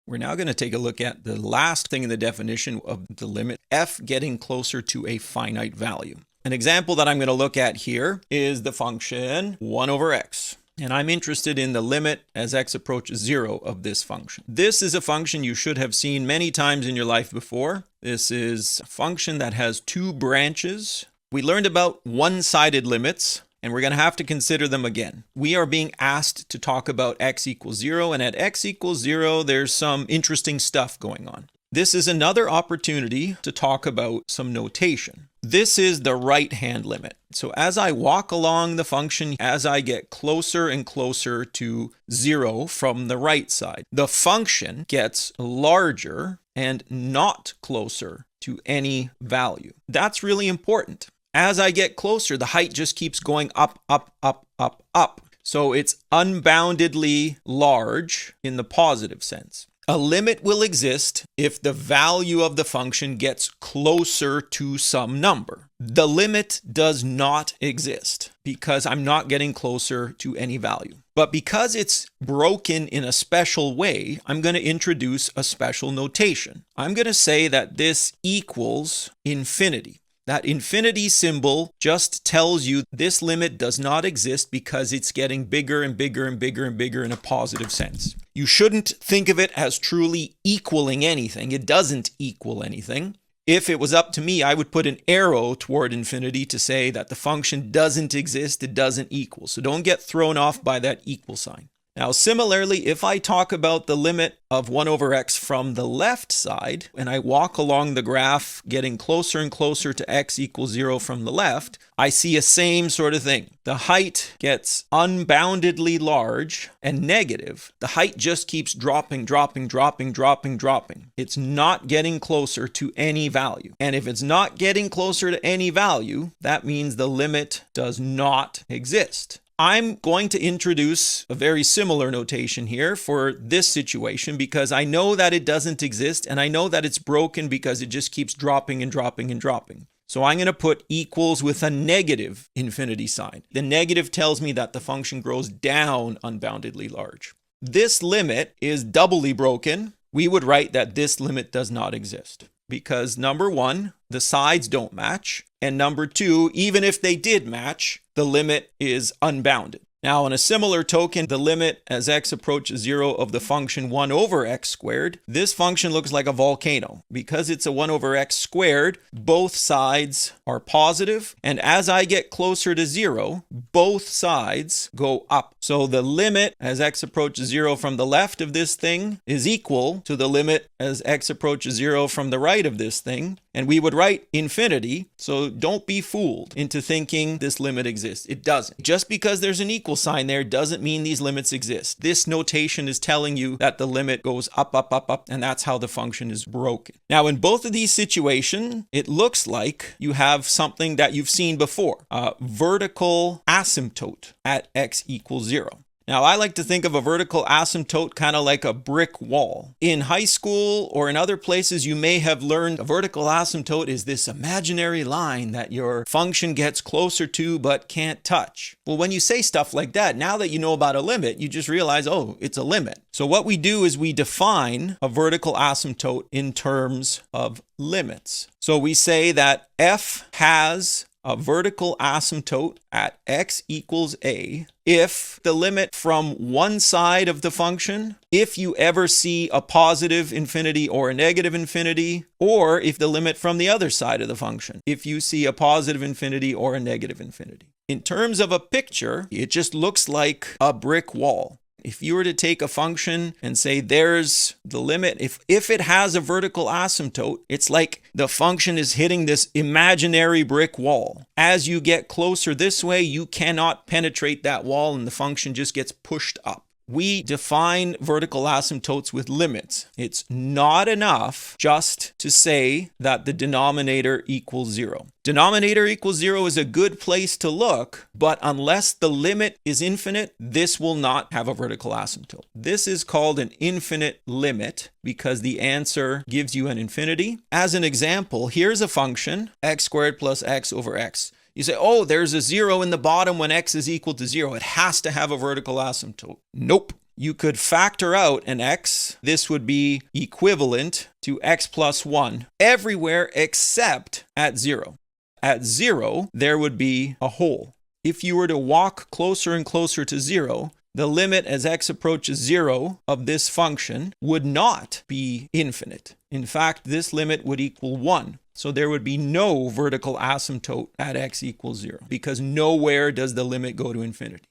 We're now going to take a look at the last thing in the definition of the limit, f getting closer to a finite value. An example that I'm going to look at here is the function 1 over x. And I'm interested in the limit as x approaches 0 of this function. This is a function you should have seen many times in your life before. This is a function that has two branches. We learned about one-sided limits, and we're going to have to consider them again. We are being asked to talk about x equals 0, and at x equals 0, there's some interesting stuff going on. This is another opportunity to talk about some notation. This is the right-hand limit. So as I walk along the function, as I get closer and closer to 0 from the right side, the function gets larger and not closer to any value. That's really important. As I get closer, the height just keeps going up, up, up, up, up. So it's unboundedly large in the positive sense. A limit will exist if the value of the function gets closer to some number. The limit does not exist because I'm not getting closer to any value. But because it's broken in a special way, I'm going to introduce a special notation. I'm going to say that this equals infinity. That infinity symbol just tells you this limit does not exist because it's getting bigger and bigger and bigger and bigger in a positive sense. You shouldn't think of it as truly equaling anything. It doesn't equal anything. If it was up to me, I would put an arrow toward infinity to say that the function doesn't exist, it doesn't equal. So don't get thrown off by that equal sign. Now, similarly, if I talk about the limit of 1 over x from the left side, and I walk along the graph getting closer and closer to x equals 0 from the left, I see a same sort of thing. The height gets unboundedly large and negative. The height just keeps dropping, dropping, dropping, dropping, dropping. It's not getting closer to any value. And if it's not getting closer to any value, that means the limit does not exist. I'm going to introduce a very similar notation here for this situation because I know that it doesn't exist and I know that it's broken because it just keeps dropping and dropping and dropping. So I'm going to put equals with a negative infinity sign. The negative tells me that the function grows down unboundedly large. This limit is doubly broken. We would write that this limit does not exist because number one, the sides don't match. And number two, even if they did match, the limit is unbounded. Now, on a similar token, the limit as x approaches 0 of the function 1 over x squared, this function looks like a volcano. Because it's a 1 over x squared, both sides are positive, and as I get closer to 0, both sides go up. So the limit as x approaches 0 from the left of this thing is equal to the limit as x approaches 0 from the right of this thing, and we would write infinity, so don't be fooled into thinking this limit exists. It doesn't. Just because there's an equal sign there doesn't mean these limits exist. This notation is telling you that the limit goes up, up, up, up, and that's how the function is broken. Now, in both of these situations, it looks like you have something that you've seen before, a vertical asymptote at x equals 0. Now, I like to think of a vertical asymptote kind of like a brick wall. In high school or in other places, you may have learned a vertical asymptote is this imaginary line that your function gets closer to but can't touch. Well, when you say stuff like that, now that you know about a limit, you just realize, oh, it's a limit. So what we do is we define a vertical asymptote in terms of limits. So we say that f has a vertical asymptote at x equals a if the limit from one side of the function, if you ever see a positive infinity or a negative infinity, or if the limit from the other side of the function, if you see a positive infinity or a negative infinity. In terms of a picture, it just looks like a brick wall. If you were to take a function and say there's the limit, if it has a vertical asymptote, it's like the function is hitting this imaginary brick wall. As you get closer this way, you cannot penetrate that wall and the function just gets pushed up. We define vertical asymptotes with limits. It's not enough just to say that the denominator equals 0. Denominator equals 0 is a good place to look, but unless the limit is infinite, this will not have a vertical asymptote. This is called an infinite limit because the answer gives you an infinity. As an example, here's a function, x squared plus x over x. You say, oh, there's a 0 in the bottom when x is equal to 0. It has to have a vertical asymptote. Nope. You could factor out an x. This would be equivalent to x plus 1 everywhere except at 0. At 0, there would be a hole. If you were to walk closer and closer to 0, the limit as x approaches 0 of this function would not be infinite. In fact, this limit would equal 1. So there would be no vertical asymptote at x equals 0 because nowhere does the limit go to infinity.